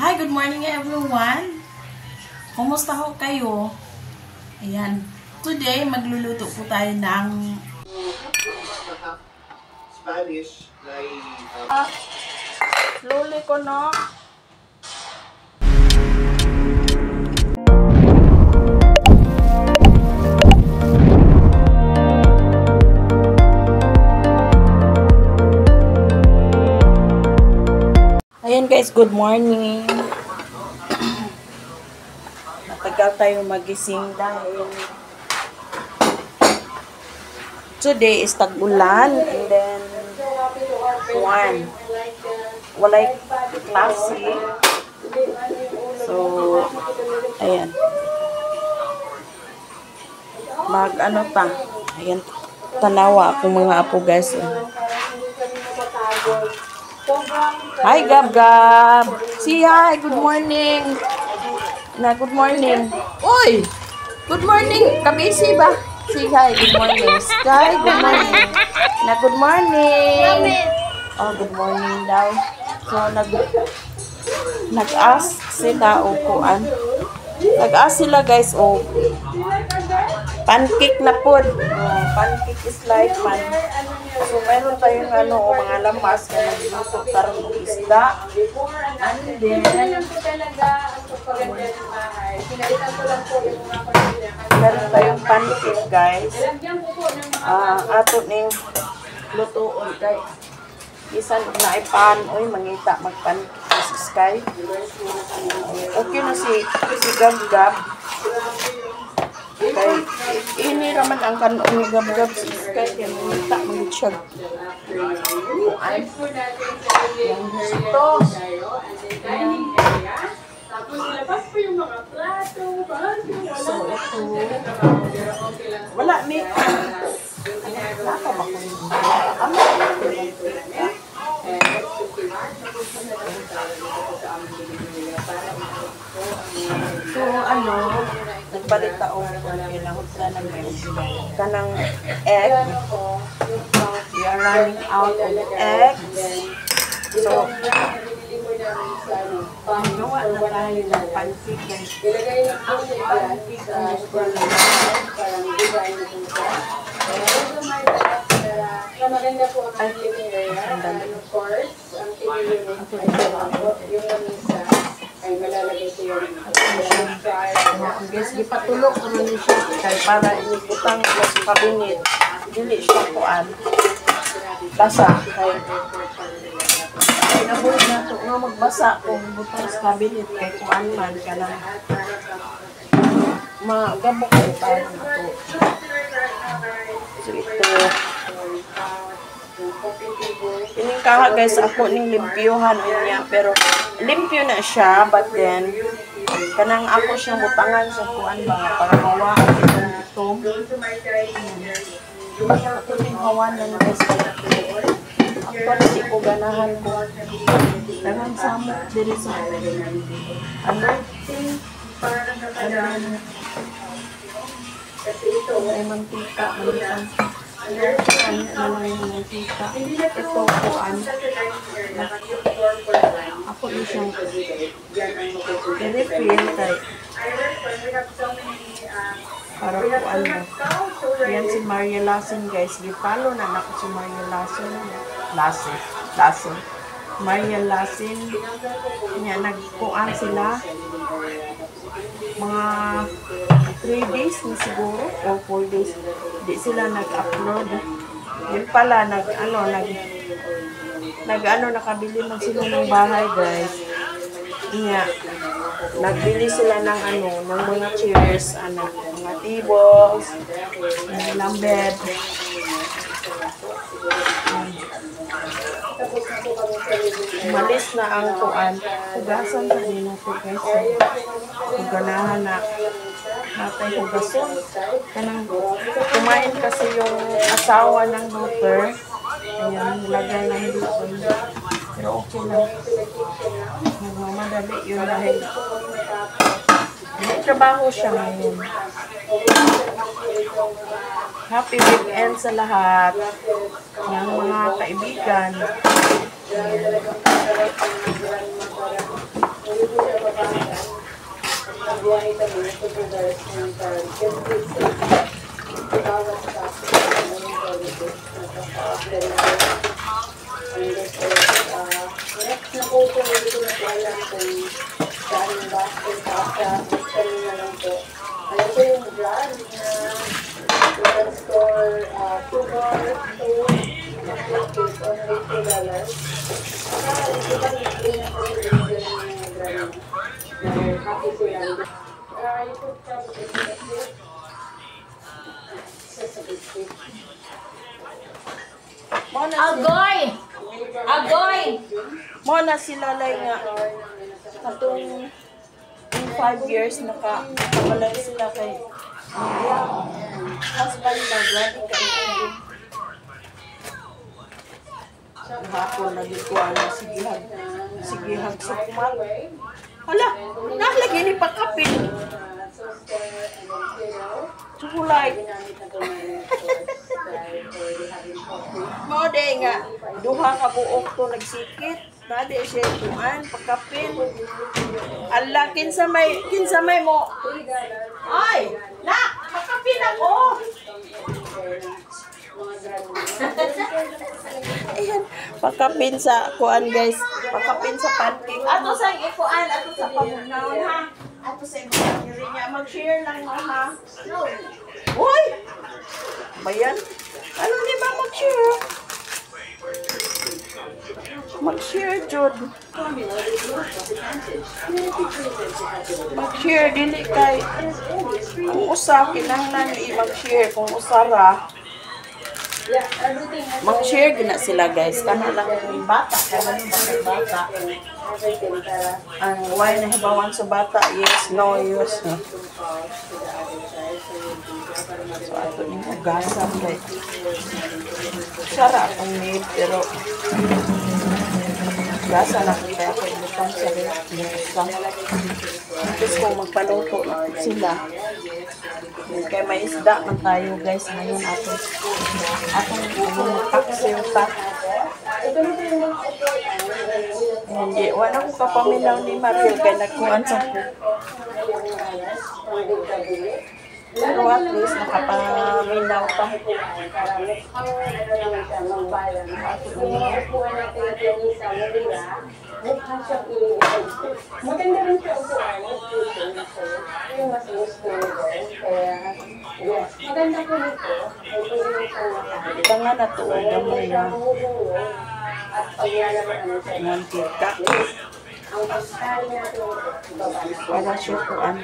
Hi, good morning everyone. Kumusta ho kayo? Ayan. Today, magluluto po tayo ng Spanish. slowly ko, no? Ayan guys, good morning. Matagal tayo magising dahil today is tag-ulan and then walay klase. So, ayan. Mag-ano pa. Ayan, tanawa akong mga apo guys. Hi, Gab Gab. Say hi. Good morning. Good morning. Uy! Good morning. Kabisi ba? Say hi. Good morning. Sky, good morning. Good morning. Oh, good morning daw. So, nag-ask sila o kuan. Nag-ask sila guys o pancake na po. Pancake is life man. So, meron tayong mga lamas na nagluto tarong isda. And then, meron tayong pancake guys. Ato ning lutoon kay isan na ipan. Uy, mangita magpancake si Sky. Okay na si Gab Gab. Kay ini raman ang kanon ni Gab Gab si Sky kay mangita mag-chug. Ay. Yung gusto. Tapos labas po yung mga plato, so, ito. Wala, may naka ba ko yung so, nagpalit taong kailangan sa kanang egg. We are running out of eggs. So, gawa na tayo ng pancake guys. ilagay na po sa pancake parang design na po siya. Maganda po ang living area. And of course, ang TV unit yung lamisa ay malalagay ko yung guys, ipatulog ko na siya kaya para iniputang sa kabinet. Dili siya kuan. Basa. Kaya nabuhin na ito nga magbasa kung butang sa kabinet kay kuan man ka lang. Magabok ko tayo na ito. So ito. Piningkaha guys ako ning limpyuhan niya pero limpyo na siya but then kanang ako siyang butangan sa kuan ba para mawa itong itom. Ako ning hawanan guys ako di ko ganahan ko tangang samot diri sa kasi ito ay mantika mantika ito kuan ako din siyang i-refill kay para kuan mo yan si Maria Lassen guys gipalo na ako si Maria Lassen Maria Lassen niya nagkuan sila mga 3 days na siguro o 4 days di sila nag-upload yun pala nakabili man sila ng bahay guys niya nagbili sila ng ng mga chairs mga tables ng bed malis na ang tuan hugasan na din natin guys huganahan na natin hugason kanang kumain kasi yung asawa ng daughter ayan nilagay ng doon pero okay lang nagmamadali yun dahil may trabaho siya ngayon. Happy weekend sa lahat ng mga kaibigan. buwan ito mga supervisors ng bawat staff ng services next na po ito, hindi ko na po alam kung saan ba kung saan na lang po. Alam ko yung brand na you can store sugar, soap, cookies, only $2. Ito ba yung na po yung mga brand na happy sila. You could probably get this. It's a biscuit. Agoy! Agoy! Mo na sila lay nga. Katong 5 years nakabalay sila kay husband na grabe ka. Hapon na dito ano sigihag sa kumal. Hala, nakalagi ni pagkapin. Chocolate. Mo de nga duha ka buok to nagsikit. Nade siya tuan pagkapin. Ala kinsa may mo. Ay, nak, pagkapin ako. Ayan, pagkapin sa kuan guys. Pagkapin sa pancake. Ato sa ikuan, ato sa pamunaw ha. Ato sa ikuan niya. Mag-share lang mo ha. Uy! Bayan? Ano di ba mag-share? Mag-share, Jod. Mag-share, dili kay. Kung usa, kinahanglan i-mag-share. Kung usara, mag-share gina sila guys. Kana lang yung bata. Kana yung bata. Ang why na hibawan sa bata, yes, no, yes, no. So, ato yung ugasan guys. Sara akong maid, pero gasa na kaya ako inutan sa rin. Tapos kung magpaluto sila. Kaya may isda man tayo guys. Ngayon atong paksiw-tak. Hindi, wala ko kapaminaw ni Mariel kaya nagkuhan sa po. Pero at least nakapaminaw pa. Maganda rin siya upuan. Yung mas gusto nito. Kaya, yes. Maganda po nito. Tanga na to. Gamay na. At pagyalaman ano siya. Mantika. Ang pagkali natin ito. Para siya kuan.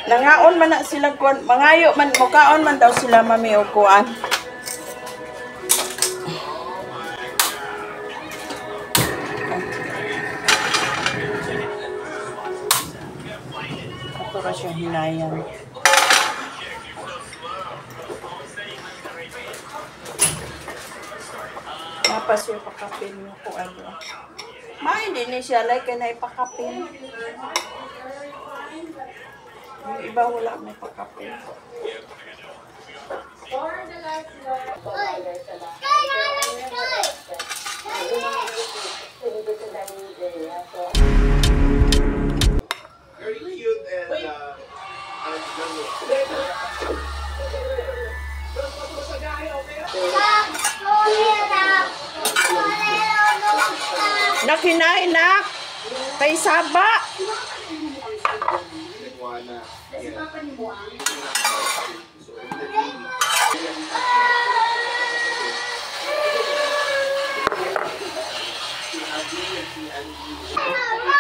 Nangaon man na sila kuan, mangayo man mukaon man daw sila mami og kuan. Ato ra siya hinayang. Napas yung pakapin mo kung ano. Hindi ni siya like na ipakapin. Yung iba wala may pakapin. Very cute and Nakinain na kay Saba.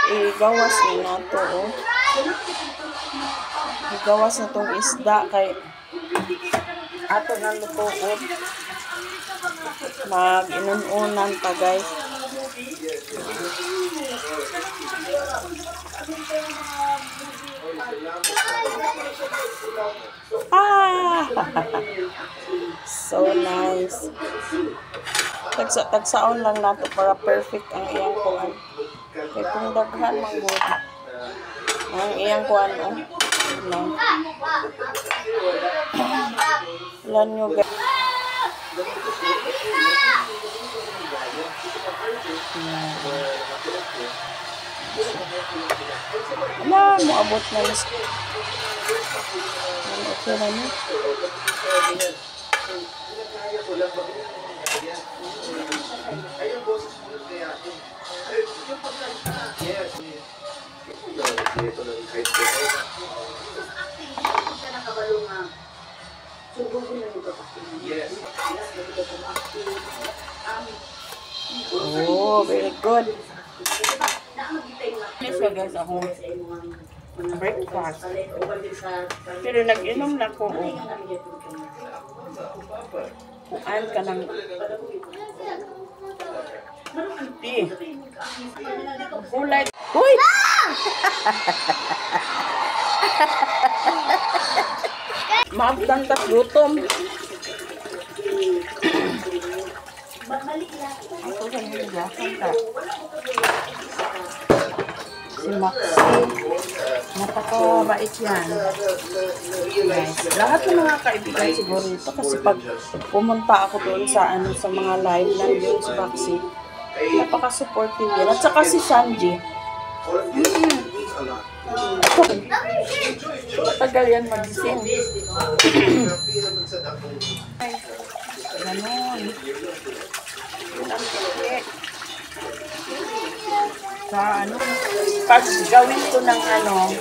Igawas ni nato oh. Igawas na tong isda kay ato nang lutuod. Mag-inununan pa guys. So nice. Tagsaon lang nato para perfect ang iyang kuan. Kay kung daghan man gud ang iyang kuan oh. No. Lan nyo guys. Wala mo abot na mas. Okay na niyo. Oh, very good. So guys, ako breakfast. Pero nag-inom na ko. Kuan ka ng tea. Kulay. Uy! Maabdan ka gutom. Ako sa niligasan ka. Si Maxi. Napakabait yan. Guys, lahat ng mga kaibigan siguro ito kasi pag pumunta ako doon sa sa mga live nandiyon si Maxi, napaka-supportive yan. At saka si Sanji. Matagal yan mag-sing. Ganon. Yun ang teknik. Sa pag gawin ko ng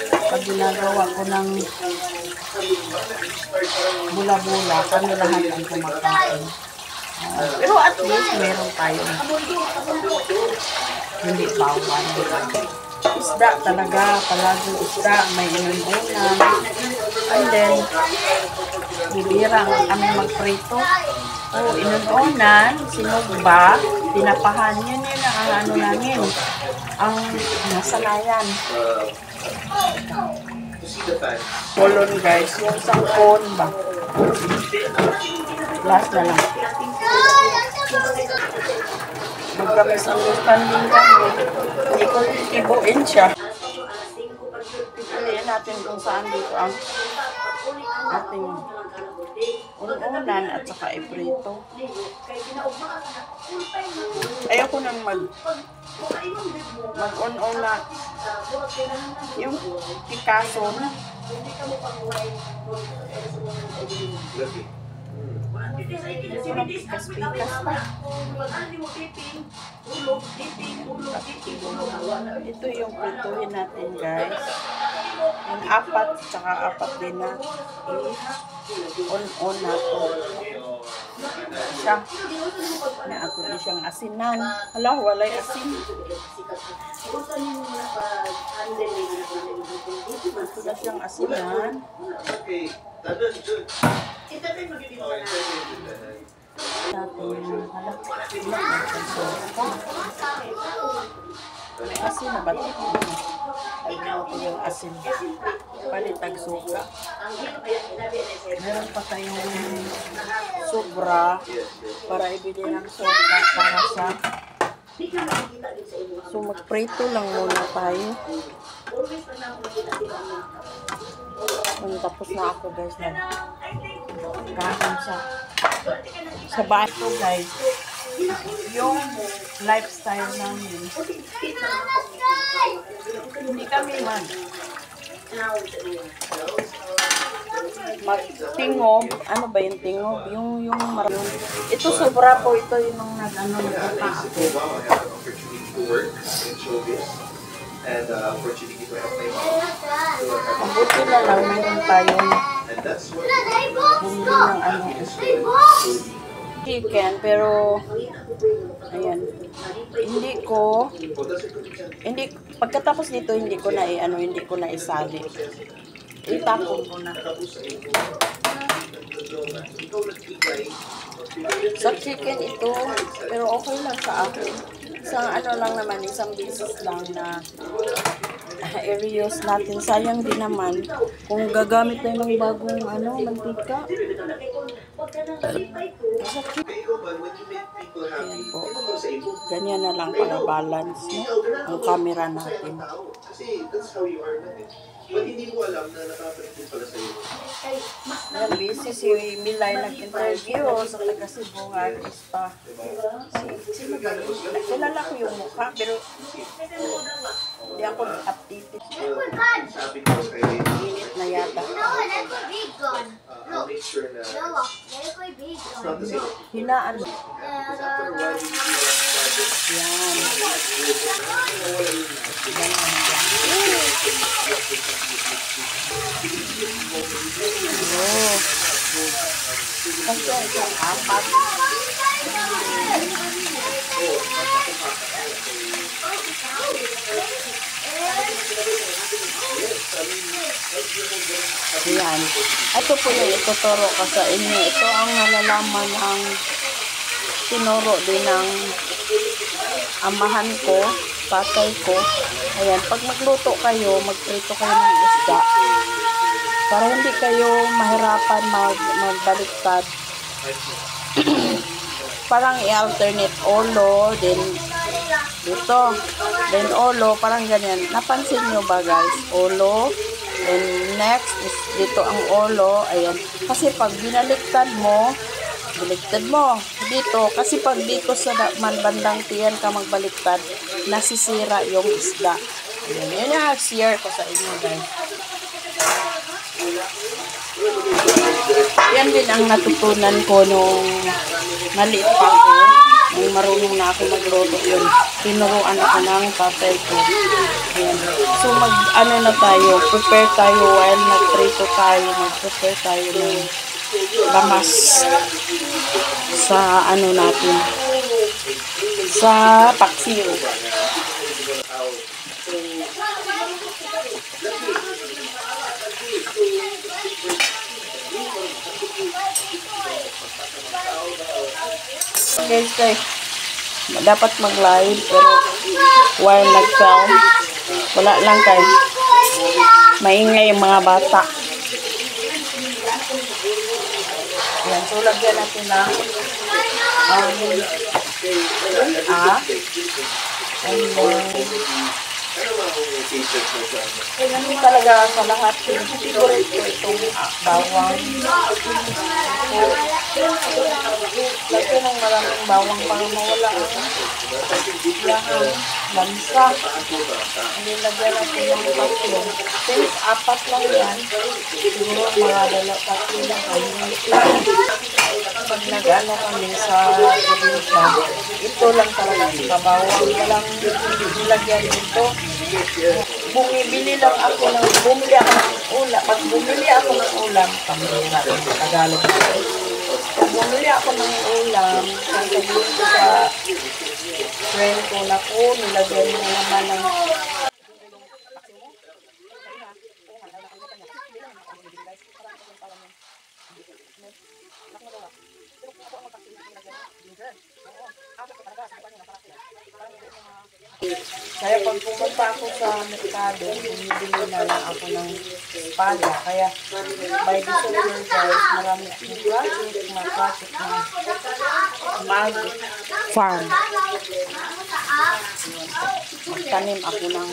pag ginagawa ko ng bula-bula, kami lahat ang kumakain. Pero at least meron tayo. Hindi bawal. Isda talaga, palaging isda, may inunan. And then, bibirang kami magprito. O, inunan, sinugba, tinapahan. Yun ang namin. Ang nasanayan. Kolon guys, yung sangkon ba? Last na lang. Magka-misunderstanding kami. Hindi ko ibuin siya. Piliin natin kung saan dito ang ating ununan at saka iprito. Ayoko nang mag-on-on na yung Picasso na. Pikas-pikas pa. Ito yung prituhin natin guys. Yung apat, tsaka apat din na on-on na to. Siya. Na ako din siyang asinan. Hala, walay asin. Ito na siyang asinan. May asin na ba't ito? Ayun ako yung asin. Palitag suka. Meron pa tayong sobra para ibili ng suka para sa. So magprito lang muna tayo. Tapos na ako guys na kain sa bato guys. Yung lifestyle namin. Hindi kami magtingob. Ano ba yung tingob? Yung ito sobra po. Ito yung nagpapa ako. And opportunity to help my mom. Mabuti na lang meron tayong bumili ng chicken, pero ayan, pagkatapos dito hindi ko na isali. Itapon ko na. Sa chicken ito, pero okay lang sa akin. Isang beses lang na i-reuse natin. Sayang din naman kung gagamit tayo ng bagong mantika. Ayan po. Ganyan na lang para balance ang camera natin. Ba't hindi mo alam na nakapagpapit pala sa'yo? Yan, busy si Milay nag-interview sa taga Cebu nga artista. Sino ba yun? Kilala ko yung mukha, pero hindi ako updated. Sabi ko sa'yo, Init na yata. I'll make sure na it's not the same. Hinaan. After a while, you need to Yan. Oh. Kasi ito, apat. Yan. Ito po yung ituturo ko sa inyo. Ito ang nalalaman ng tinuro din ng amahan ko, tatay ko. Ayan, pag magluto kayo, magprito kayo ng isda. Para hindi kayo mahirapan magbaliktad. Parang i-alternate ulo, then dito, then ulo, parang ganyan. Napansin nyo ba guys? Ulo, then next is dito ang ulo. Ayan. Kasi pag binaliktad mo dito. Kasi pag dito sa bandang tiyan ka magbaliktad, nasisira yung isda. Ayan. Yun yung share ko sa inyo guys. Yan din ang natutunan ko nung maliit pa ako. Nung marunong na ako magluto yun. Tinuruan ako ng tatay ko. Ayan. So ano na tayo, prepare tayo while nagprito tayo, mag-prepare tayo ng lamas sa ano natin, sa paksiw. Guys, dapat mag-live pero while nag-film, wala lang kayo. Maingay yung mga bata. Yan, so lagyan natin ng ganun talaga sa lahat. Favorite ko itong bawang. Lagyan ng maraming bawang para mawala ang lansa. Nilagyan natin ng tatlo. Since apat lang yan, siguro mga tatlo lang kayo. Pag nag-ano kami sa probinsya, ito lang talaga sa bawang. Walang nilagyan dito. Bumili ako ng ulam. Pag bumili ako ng ulam, pamilya natin sa Tagalog. Pag bumili ako ng ulam, sasabihin ko sa friend ko na ko, nilagyan mo naman ng kaya pag pumunta ako sa merkado, bumibili na lang ako ng espada. Kaya by December guys, marami akong project na mag-farm. Magtanim ako ng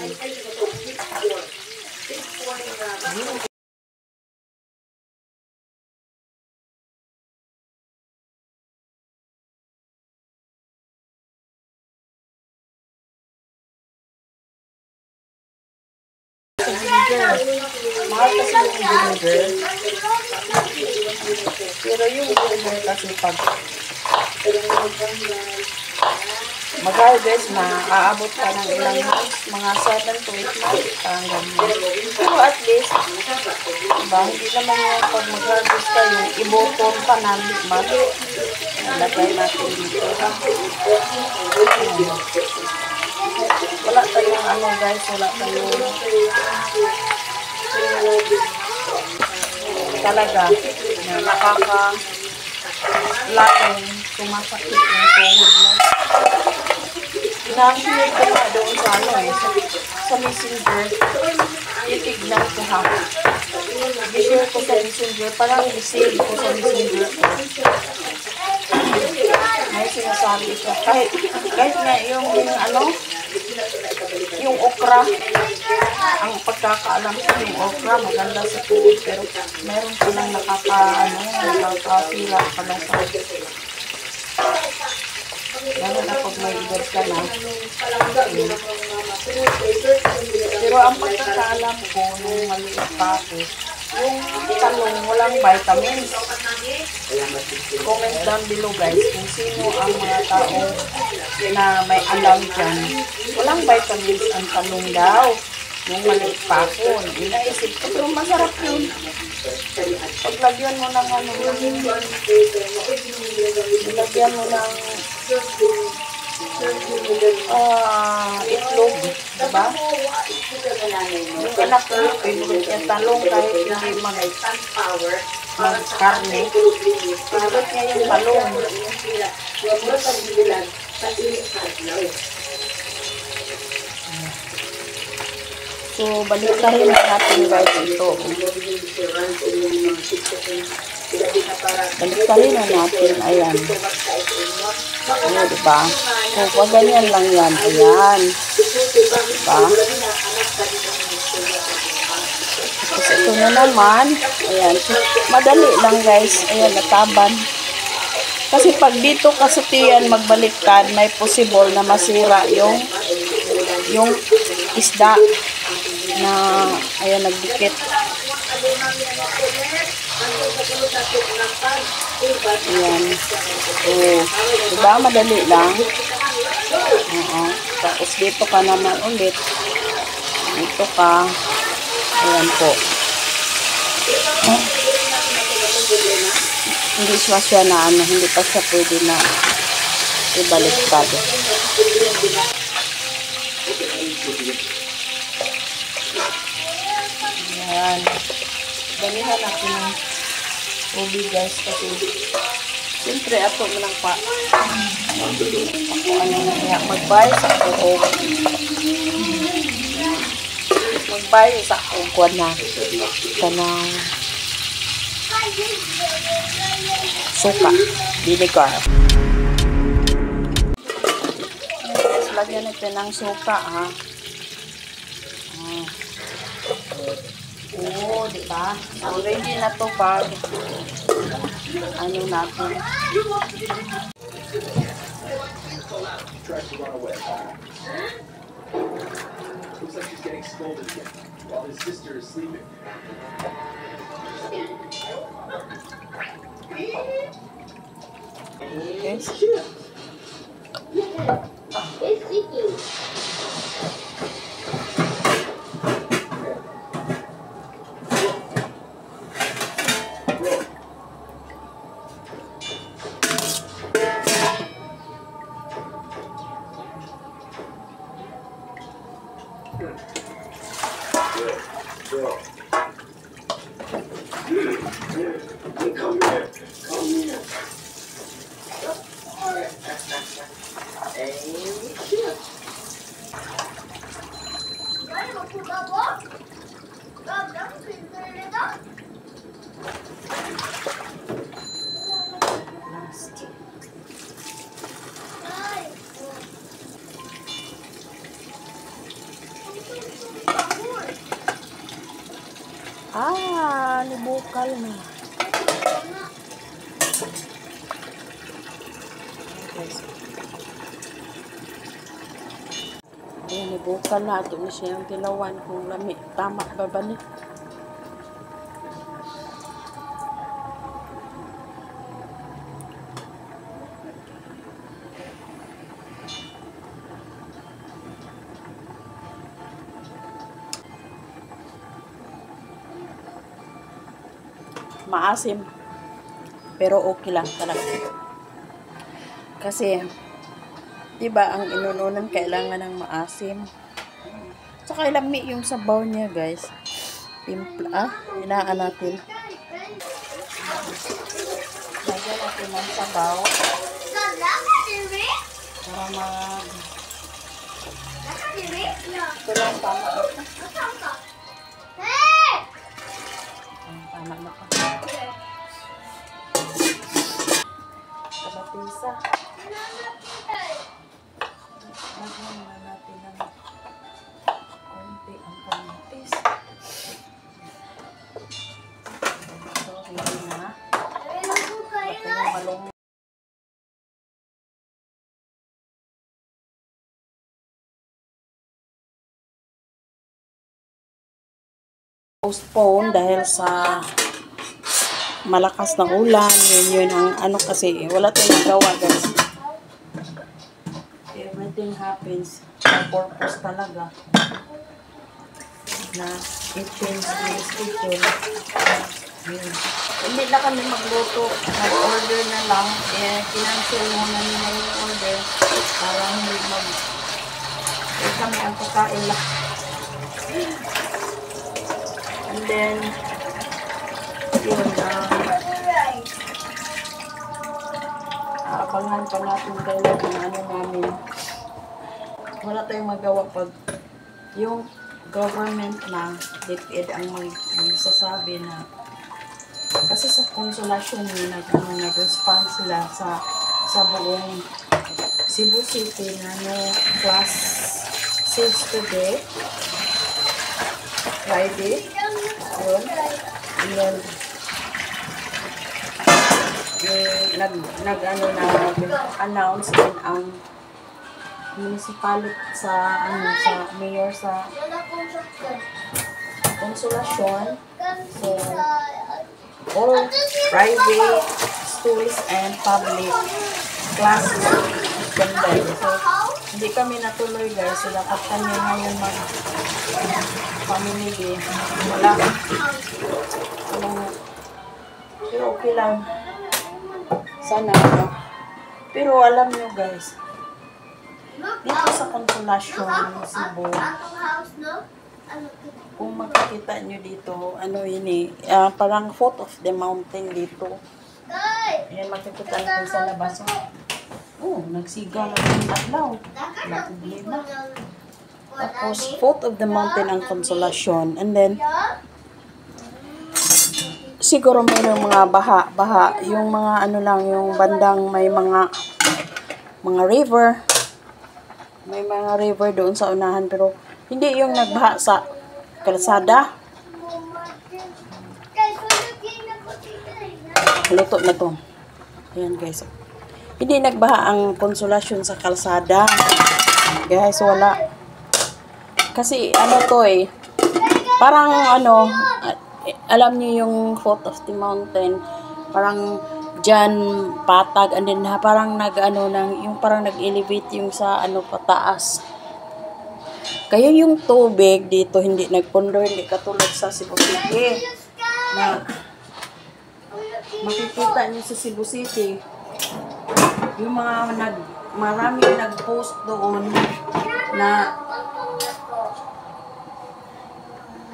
mahal kasi yung vinegar. Pero yung vinegar kasi pag mag-harvest na, aabot ka ng ilang months, mga 7 to 8 months, parang ganyan. Pero at least, diba, hindi naman yung pag mag-harvest ka, yung ibutol pa na lagay natin dito. Wala tayong ano guys, wala tayong talaga na nakaka-laking sumasakit yung tuhod mo. Na-share ko nga doon sa ano sa messenger. Titignan ko ha. I-share ko sa messenger. Parang i-save ko sa messenger ko. May sinasabi ito. Kahit nga yung okra, Ang pagkakaalam ko yung okra, maganda sa food, pero meron palang nakakasira pala sa lalo na pag may edad ka na. Pero ang pagkakaalam ko, nung maliit pa ako, yung talong walang vitamins. Comment down below guys kung sino ang mga tao na may alam dyan. Walang vitamins ang talong daw. Nung maliit pa ako, inaisip ko, pero masarap yun. Paglagyan mo ng ano, lagyan mo ng itlog, diba? Yung anak ko, pinulot niya talong kahit hindi mag-karne. Pinulot niya yung talong. So, baliktarin natin guys ito. Baliktarin na natin. Ayan. Ayan, diba? So, pag ganyan lang yan. Ayan. Diba? Tapos ito na naman. Ayan. So, madali lang guys. Ayan, nataban. Kasi pag dito kasutian magbaliktad, may possible na masira yung isda na ayan nagdikit. Ayan. So, diba madali lang? Oo. Tapos dito ka naman ulit. Dito ka. Ayan po. Hindi siya na ano, hindi pa siya pwede na ibaliktad. Ayan. Dalihan natin ng ubi guys kasi siyempre ato mo lang pa ako ano na magbayad sa ako magbayad sa ako na kanang suka vinegar. Tapos lagyan natin ng suka ha. Oo, diba? So, ready na to pag ano natin. Looks like she's getting scolded again while his sister is sleeping. Okay. It's sticky. Nibukal na. Ayan, nibukal na. Ito na siyang tilawan kung lami. Tama ba ba ni? Maasim. Pero okay lang talaga. Kasi, diba, ang inununan kailangan ng maasim. Tsaka ilami yung sabaw niya, guys. Pimpla. Hinaan natin. Lagyan natin ng sabaw. Para mag... Ito lang, tama. Tama na pa. Kalapisa. Lagyan na natin ng konti ang postpone dahil sa malakas na ulan. Yun ang ano kasi, wala tayong magawa guys. Everything happens for purpose talaga na i-change yung schedule. Hindi na kami magluto. Nag-order na lang. Kinancel muna nila yung order para hindi kami ang kakain lang. And then, yun, aabangan pa natin kayo kung ano namin. Wala tayong magawa pag yung government na DepEd ang magsasabi na kasi sa konsolasyon nag-respond sila sa buong Cebu City na no class 6 today Friday yun and then nag-announce din ang municipality sa mayor sa konsolasyon. So all private schools and public classes suspended. So hindi kami natuloy guys. So dapat kami ngayon pamimili. Wala. Pero okay lang. Sana ano. Pero alam nyo guys, dito sa konsolasyon ng Cebu, kung makikita nyo dito, ano yun parang foot of the mountain dito. Ayan, makikita nyo sa labas. Oh, nagsiga na yung adlaw. Wala problema. Tapos, foot of the mountain ang konsolasyon. And then, siguro mayroong mga baha. Yung mga ano lang, yung bandang may mga river. May mga river doon sa unahan. Pero, hindi yung nagbaha sa kalsada. Luto na to. Ayan guys. Hindi nagbaha ang konsolasyon sa kalsada. Guys, wala. Kasi ano to parang ano, alam niyo yung foot of the mountain, parang dyan patag, and then parang yung parang nag-elevate yung sa ano pataas. Kaya yung tubig dito hindi nagpundor, hindi katulad sa Cebu City na makikita niyo sa Cebu City yung mga maraming nag-post doon na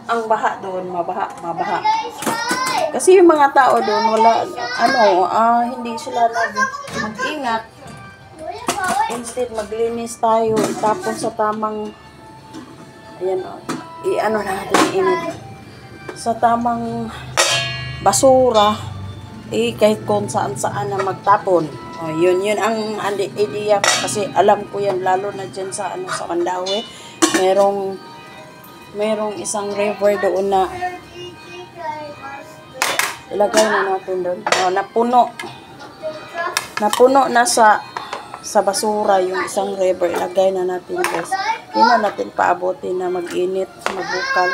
ang baha doon, mabaha. Kasi yung mga tao doon, wala, hindi sila mag-ingat. Instead, maglinis tayo, itapon sa tamang, ayan natin sa tamang basura, kahit kung saan-saan na magtapon. Yun ang idea ko, kasi alam ko yan, lalo na dyan sa Mandaue, merong isang river doon na ilagay na natin doon. Napuno na sa basura yung isang river. Ilagay na natin guys. Hindi na natin paabutin na mag-init, magbukal.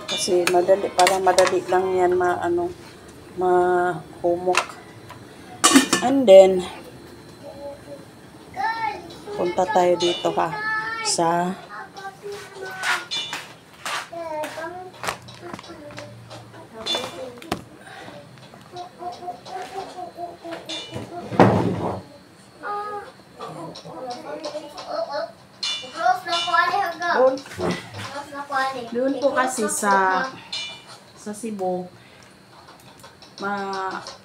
Kasi madali lang yan mahumok. And then punta tayo dito sa doon po kasi sa Cebu,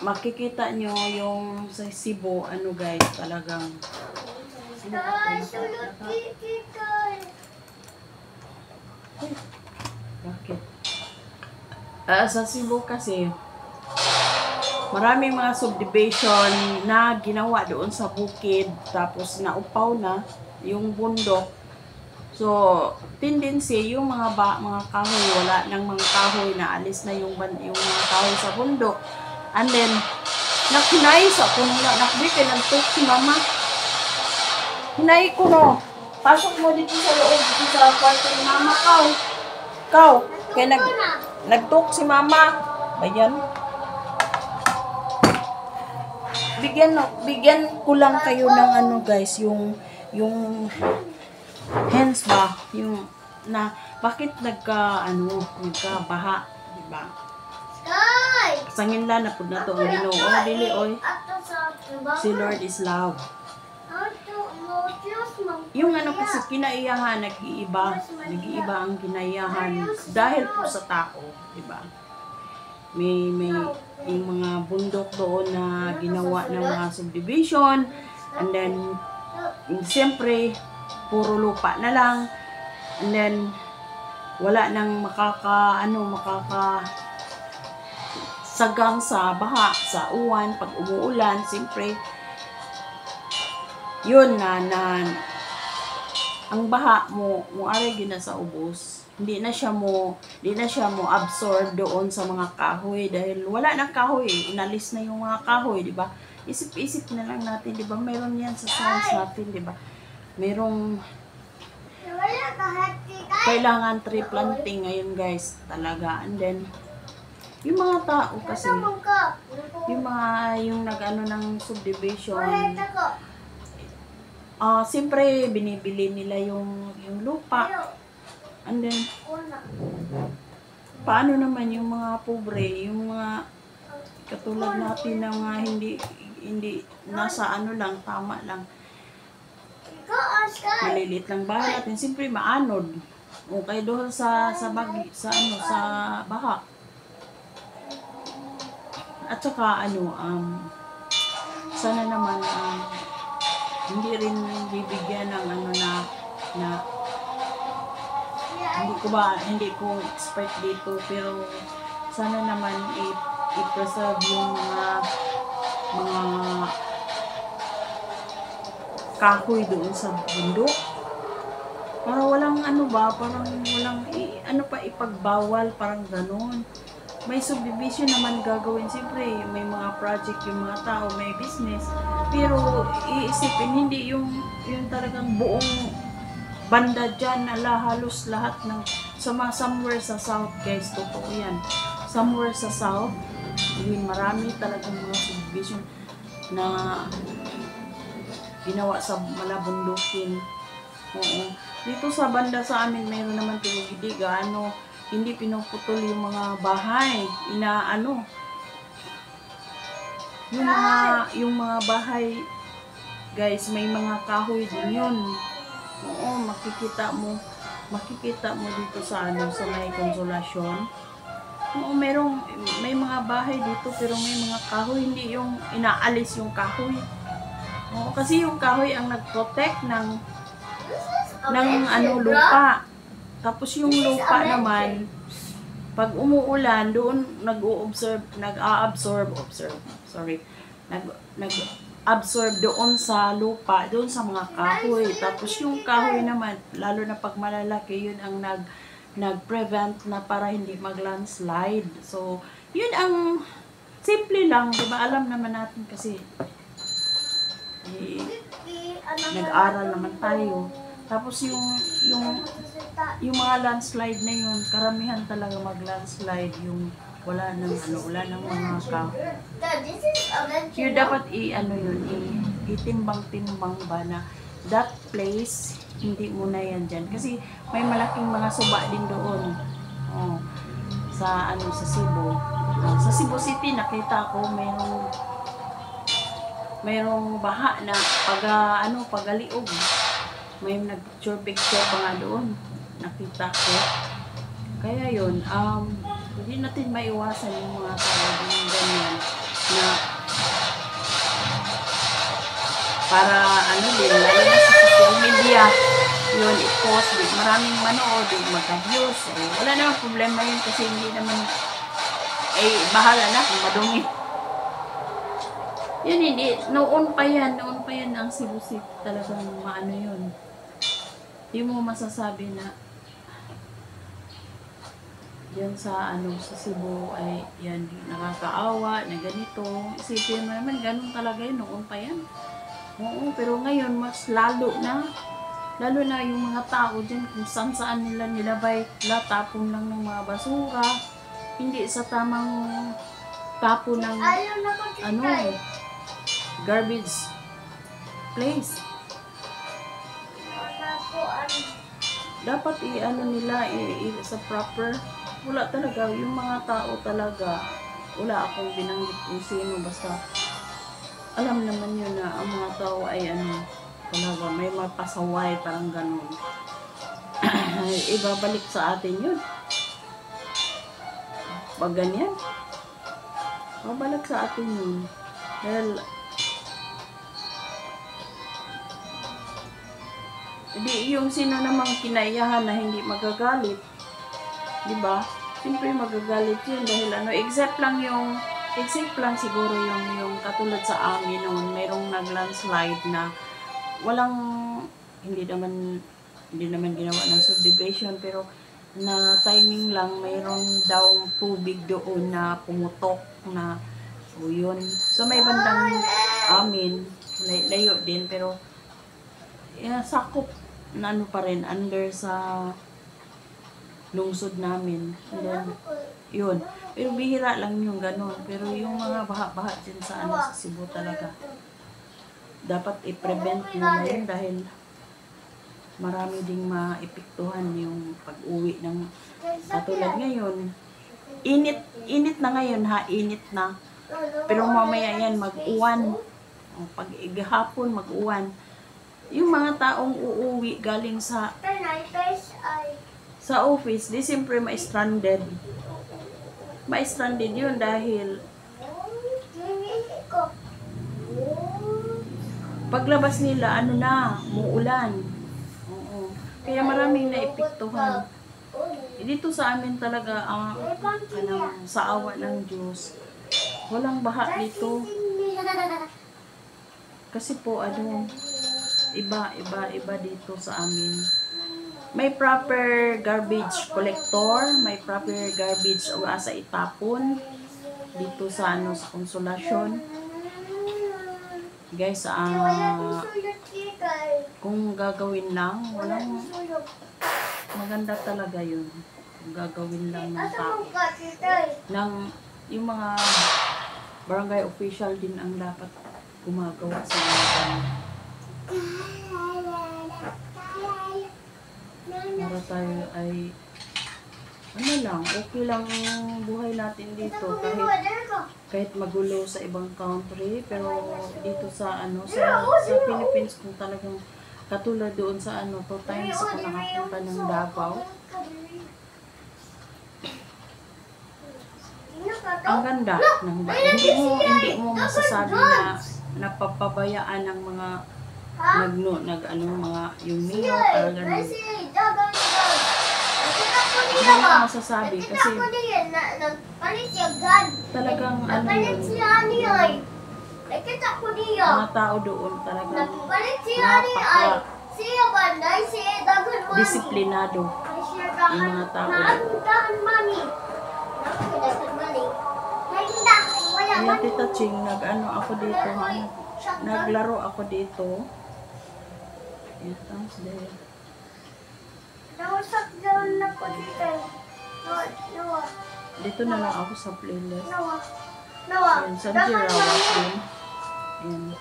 makikita nyo yung sa Cebu, guys, talagang bakit? Sa Cebu kasi maraming mga subdivision na ginawa doon sa bukid, tapos naupaw na yung bundok. So, tendency yung mga kahoy, wala nang mga kahoy, na alis na yung mga kahoy sa bundok. And then nakhinay sa kuno na nakbi kay nantok si mama. Hinay ko no. Pasok mo dito sa loob, dito sa kwarto ni mama ka. Ikaw, kaya nag-talk si mama. Ayan. Bigyan ko lang kayo ng ano guys, yung hands ba, yung na bakit nagkabaha, di ba? Sky! Sangin la na pud na to ang Ginoo. Dili oy. Si Lord is love. Yung ano kasi kinaiyahan nag-iiba ang kinaiyahan dahil po sa tao, di ba? May yung mga bundok doon na ginawa ng mga subdivision, and then siyempre puro lupa na lang, and then wala nang sagang sa baha, sa uwan, pag umuulan, siyempre yun na ang baha mo ari gina sa ubos. Hindi na siya mo absorb doon sa mga kahoy dahil wala nang kahoy, inalis na yung mga kahoy, di ba? Isip-isip na lang natin, di ba? Meron yan sa science natin, di ba? Merong kailangan tree planting ngayon, guys, talaga. And then yung mga tao kasi yung nag-ano ng subdivision, siyempre binibili nila yung lupa. And then, paano naman yung mga pobre, yung mga katulad natin na mga hindi nasa ano lang, tama lang. Malilit lang bahay natin, siyempre maanod. O kaya doon sa baha. At saka sana naman hindi rin bibigyan ng hindi ko expect dito, pero sana naman i-preserve yung mga kahoy doon sa bundok. Para walang parang walang ipagbawal, parang gano'n. May subdivision naman gagawin, siyempre may mga project yung mga tao, may business, pero iisipin hindi yung talagang buong banda dyan, halos lahat ng somewhere sa south, guys, totoo yan. Somewhere sa south, marami talagang mga subdivision na ginawa sa malabundukin. Oo. Dito sa banda sa amin, mayroon naman hindi hindi pinuputol yung mga bahay. Yung mga bahay, guys, may mga kahoy din yun. Oo, makikita mo dito sa may Konsolasyon. Oo, may mga bahay dito pero may mga kahoy, hindi yung inaalis yung kahoy. Oo, kasi yung kahoy ang nag-protect ng lupa. Tapos yung lupa naman, pag umuulan, doon nag-absorb doon sa lupa, doon sa mga kahoy. Tapos yung kahoy naman, lalo na pag malalaki, yun ang nag-prevent na para hindi mag-landslide. So, yun ang simple lang, diba? Alam naman natin kasi nag-aral naman tayo. Tapos yung mga landslide na yun, karamihan talaga mag-landslide yung wala nang mga kahoy. Yung dapat itimbang-timbang ba na that place, hindi muna yan dyan. Kasi may malaking mga suba din doon. Sa Cebu. Sa Cebu City, nakita ko mayroong baha na pagaliog. May nag-picture pa nga doon. Nakita ko. Kaya yun, hindi natin maiwasan yung mga tao yung ganyan na para din, lalo na sa social media, yun, i-post, maraming manood, magka-views, wala naman problema yun kasi hindi naman, bahala na kung madumi. Yun, hindi, noon pa yan ang Cebu City talagang yun. Hindi mo masasabi na yan sa Cebu ay yan nakakaawa na ganito. Isipin mo naman ganun talaga yun, noon pa yan. Oo, pero ngayon mas lalo na Lalo na yung mga tao dyan, kung saan nila nilabay, tapon lang ng mga basura. Hindi sa tamang tapo ng garbage place. Dapat nila sa proper. Wala talaga yung mga tao talaga. Wala akong binanggit kung sino, basta alam naman yun na ang mga tao ay talaga may mapasaway, parang ganun. Ibabalik sa atin yun. Pag ganyan, babalik sa atin yun. Well, yung sino namang kinaiyahan na hindi magagalit, di ba? Siyempre magagalit yun dahil except lang siguro yung katulad sa amin noon, mayroong nag-landslide na walang, hindi naman ginawa ng subdivision, pero na timing lang, mayroong daw tubig doon na pumutok na, so yun. So may bandang amin, layo din, pero sakop na pa rin, under sa lungsod namin. And then, yun. Pero bihira lang yung ganun. Pero yung mga baha-baha dyan sa sa Cebu talaga, dapat i-prevent nila yun dahil marami ding maepektuhan yung pag-uwi ng katulad ngayon. Init na ngayon ha, init na. Pero mamaya yan, mag-uwan. Pag igahapon, mag-uwan. Yung mga taong uuwi galing sa office, di siyempre ma-stranded. Ma-stranded yun dahil paglabas nila, muulan. Oo. Kaya maraming naepektuhan. Dito sa amin talaga, sa awa ng Diyos, walang baha dito. Kasi po, iba dito sa amin. May proper garbage collector, may proper garbage o asa itapon dito sa sa Consolacion. Guys, kung gagawin lang, walang maganda talaga yun. Kung gagawin lang ng tao. Yung mga barangay official din ang dapat gumagawa sa mga para tayo ay okay lang ang buhay natin dito kahit magulo sa ibang country, pero dito sa sa Philippines, kung talagang katulad doon sa 2 times ako nakapunta ng Davao, ang ganda ng hindi mo masasabi na napapabayaan ng mga mga yung mayor, parang ganun. Hindi mo masasabi kasi talagang yun, mga tao doon talagang disiplinado yung mga tao doon. Kaya Tita Ching, ako dito, naglaro ako dito. Dito na lang ako sa playlist. Ayan, San Jirawa din. Ayan.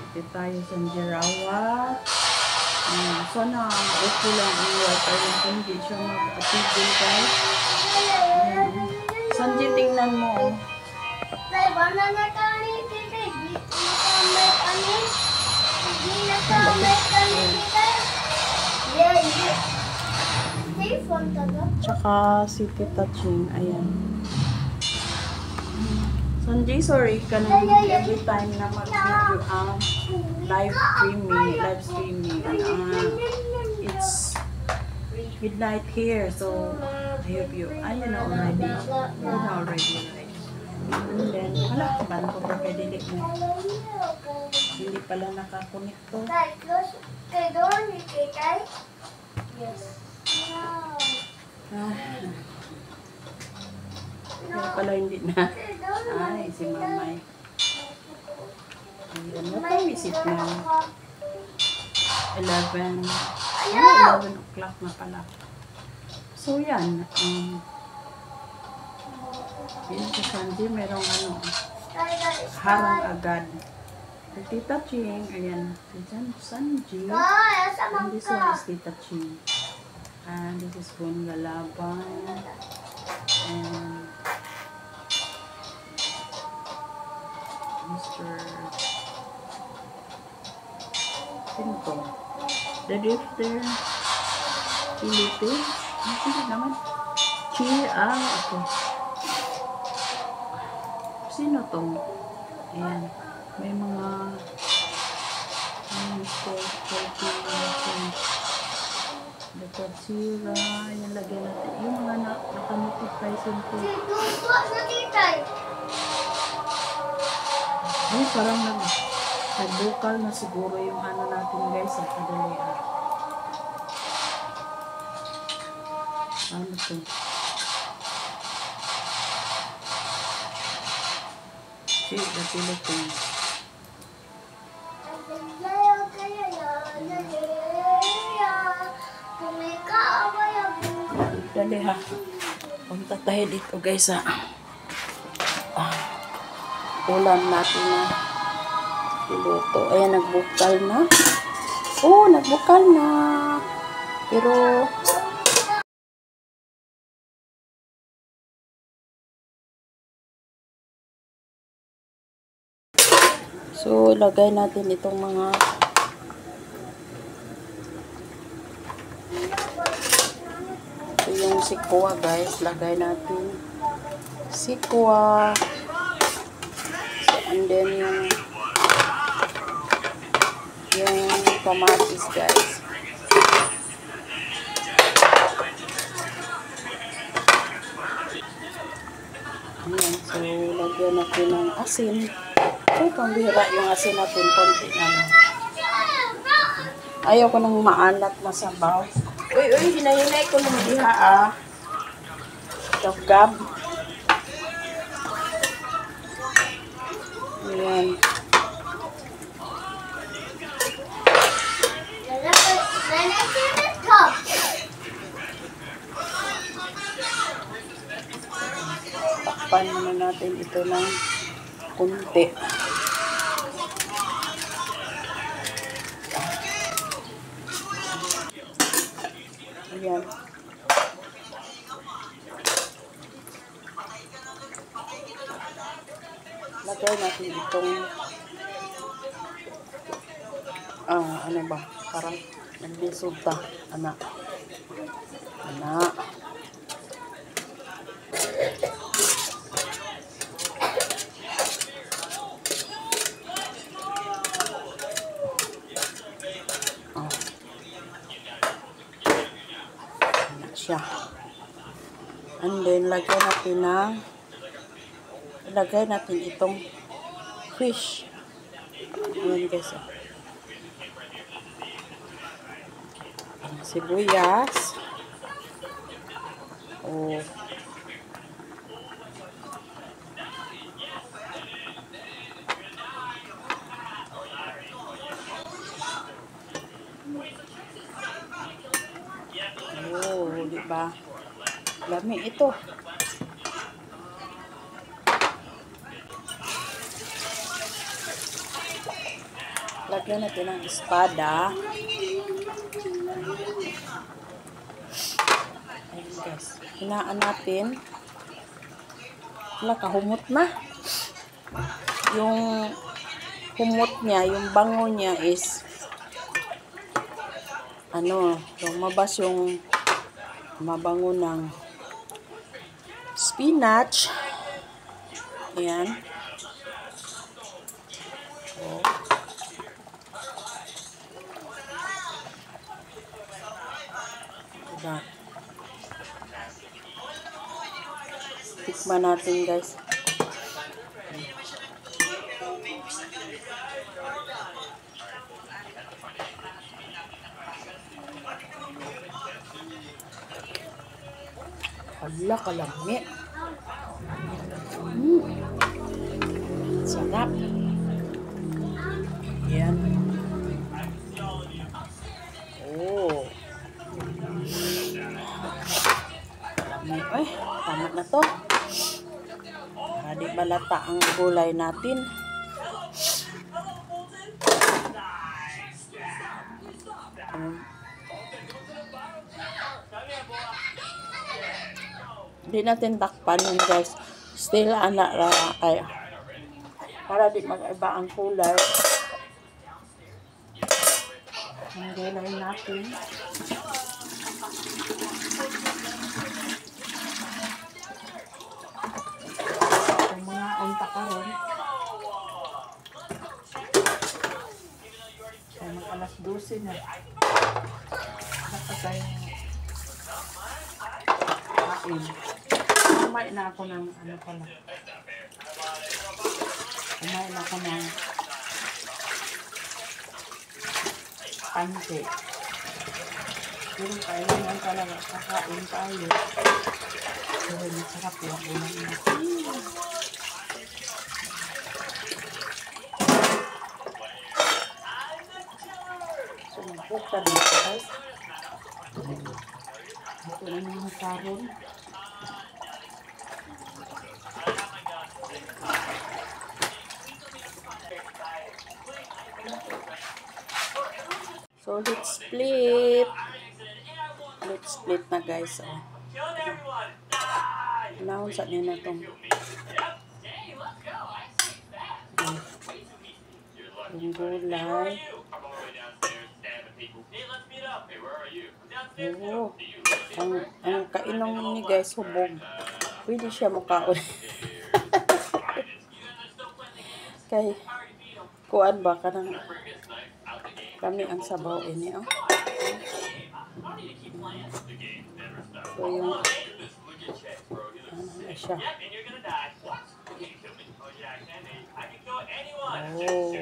Dito tayo San Jirawa. Sana okay lang ang wifi lang kung hindi siya mag-apigil guys. Sanji, tingnan mo. Tsaka si Tita Ching, ayan. Sanji, sorry ka na every time na mag-video ang live streaming. It's midnight here, so I hope you know already. Right? And then, ban ko pa kay Dili mo. Hindi pala nakakonekto. Yes. Kaya pala hindi na. Ay, si Mamay. Ayan, nakawisit na. 11 o'clock na pala. So, yan. Yun sa Sanji, merong harang agad. Si Tita Ching, ayan. Si Sanji. And this one is Tita Ching. And this is Bon Galaban. And Mr. Sino to? The Drifter. Philippines. Hindi naman. Okay. Sino to? Ayan. May mga the Godzilla. Ayan, lagyan natin. Yung mga naka-notify simple. Ay, parang nag-vocal na siguro yung natin guys. Ang kadalian. Ano to? See, the Philippines. Dali ha. Punta tayo dito guys ha. Ulam natin na iluto. Ayan, nagbukal na. Oh, nagbukal na. Pero so, lagay natin itong mga ito yung sikwa guys. Lagay natin sikwa. So, and then yung kamatis guys. Ayan. So, lagyan natin ng asin. Ay, pambihira yung asin natin. Konti na lang. Ayaw ko nang maalat na sabaw. Uy, hinahinay ko ng diha Gab-gab. Ayan. Takpan naman natin ito ng kunti. Ayan. Lagay natin itong ano ba? Parang nagbisulta. Anak. Siya. And then, ilagay natin itong fish. Ayan guys. Sibuyas. Oh. Diba? Lami ito. Lagyan natin ng espada. Ayan guys. Hinaan natin. Wala, kahumot na. Yung humot niya, yung bango niya is lumabas yung mabango ng spinach. Ayan. Oh. Diba? Tikman natin guys. Hala, kalami. Sarap. Yan. Oh. Ay, tama na to. Para di balata ang gulay natin. Di natin takpan yun guys. Still anak ay para di mag-iba ang kulay. Ang gulay natin. Ang mga unta karon. Ay mag alas 12 na. Dapat tayo kain. Kumain na ako ng ano pala. Kumain ako ng pansit. Pero tayo naman talaga kakain tayo. Pero masarap yung ulam natin. Sumpok ka dito guys. Ito na yung karon. So, let's split. Let's split na guys. Oh. Naon sa nyo na itong yung gulay. Oh. Ang kainom ni guys, hubog. Pwede siya makaon. Kay, kuan ba ka ng kami ang sabaw ini, oh. So, yung ano na siya. Oh,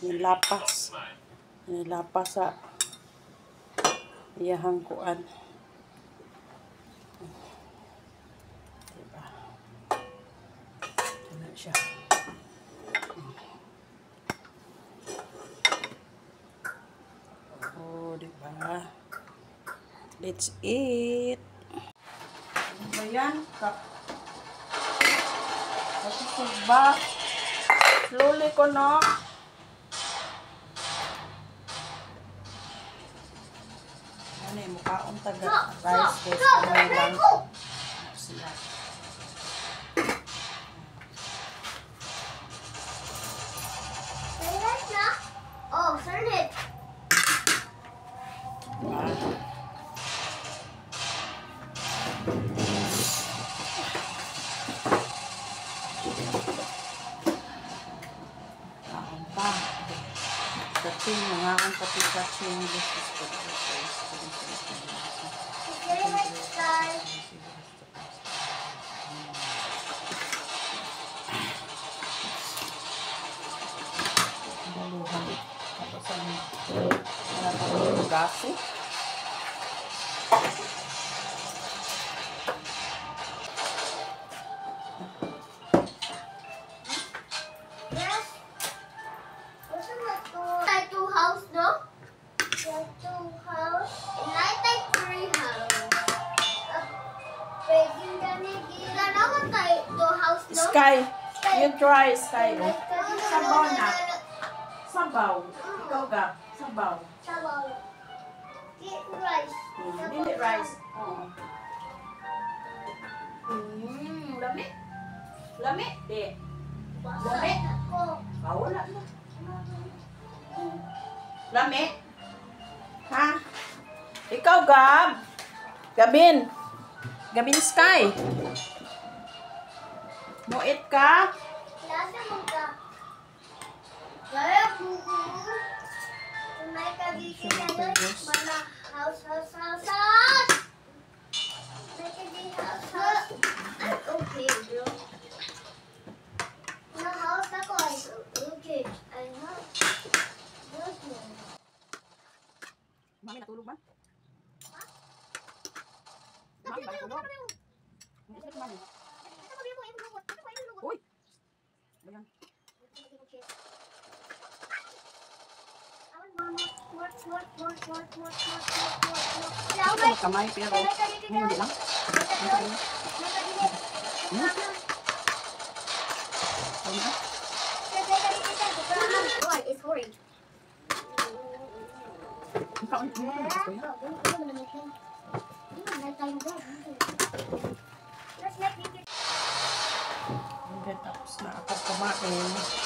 nilapas. Nilapas sa iyahang kuan. Diba? Ano siya. Oh, diba? Let's eat. Ano ba yan? Ba? Slowly ko, no? Ano yung mukhaong taga rice guys. Kamay lang. Sila. Oh, turn it. Kacing, mga akong pati kacing. This is for the face. Very much, guys. Daluhan. Tapos ang mga gasi. Yes. What's in the door? Like two house, no? Like two house. And I like three house. Begging the nigga. Gana ko tayo two house, no? Sky. You try, Sky. Sabaw Sabaw na. Sabaw. Ikaw ga. Sabaw. Sabaw. Get rice. Dili rice. Oo. Lami. Lami. Di. Lami. Wala na. Lami. Ha? Ikaw, Gab. Gabin. Gabin, Sky. Muit ka? Lasa mo ka. Kaya buko. Tunay ka dito na mana house. May ka di house. Okay, bro. Na house ako ay okay. I know. Mami, natulog ba? Mami, ba natulog? Hindi siya mami. Uy! Ayan. Ito magkamay, pero hindi lang. What is orange? Ang kaon ko na gusto yan. Tapos na ako kumain.